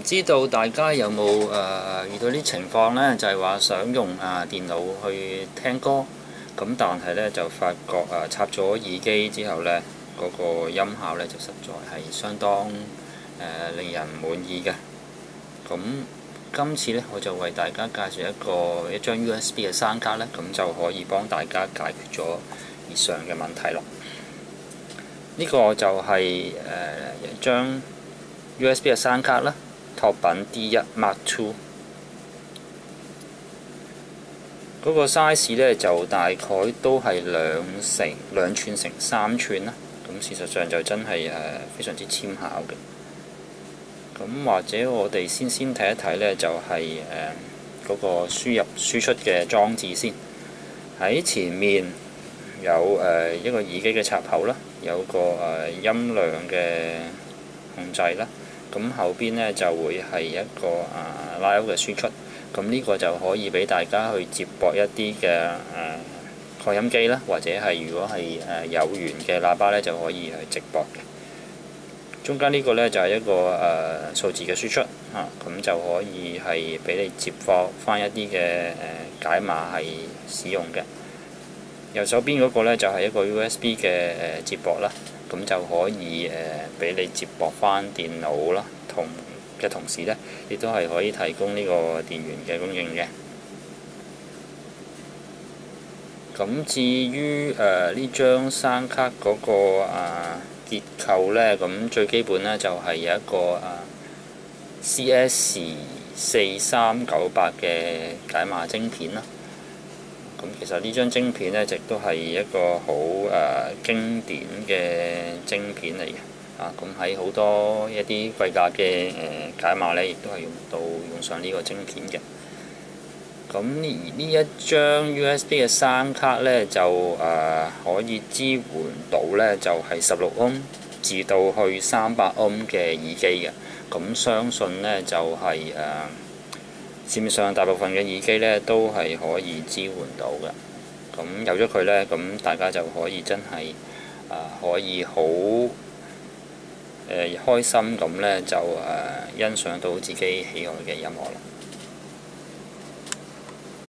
唔知道大家有冇遇到啲情況呢？就係話想用電腦去聽歌，咁但係呢，就發覺插咗耳機之後呢，嗰個音效呢就實在係相當令人唔滿意嘅。咁今次呢，我就為大家介紹一張 USB 嘅聲卡呢，咁就可以幫大家解決咗以上嘅問題啦。呢個就係一張 USB 嘅聲卡啦，拓品 D1MarkII。嗰個 size 呢，就大概都係2寸乘3寸啦。咁事實上就真係非常之纖巧嘅。咁或者我哋先睇一睇呢，就係嗰個輸入輸出嘅裝置先。喺前面有一個耳機嘅插口啦，有個音量嘅控制啦。咁後邊呢，就會係一個拉 out 嘅輸出。咁呢個就可以俾大家去接駁一啲嘅擴音機啦，或者係如果係有源嘅喇叭呢，就可以去直駁嘅。中間呢個呢，就係一個數字嘅輸出咁就可以係俾你接駁翻一啲嘅解碼係使用嘅。右手邊嗰個呢，就係一個 USB 嘅接駁啦，咁就可以俾你接駁翻電腦啦，同時呢，亦都係可以提供呢個電源嘅供應嘅。咁至於呢張聲卡嗰個結構呢，咁最基本呢，就係有一個CS4398嘅解碼晶片啦。咁其實呢張晶片呢，亦都係一個好經典嘅晶片嚟嘅。咁喺好多一啲貴價嘅解碼呢，亦都係用上呢個晶片嘅。咁而呢一張 USB 嘅聲卡呢，就可以支援到呢，就係16歐至到去300歐嘅耳機嘅。咁相信呢，就係市面上大部分嘅耳機呢，都係可以支援到嘅。咁有咗佢呢，咁大家就可以真係可以好開心咁呢，就欣賞到自己喜愛嘅音樂啦。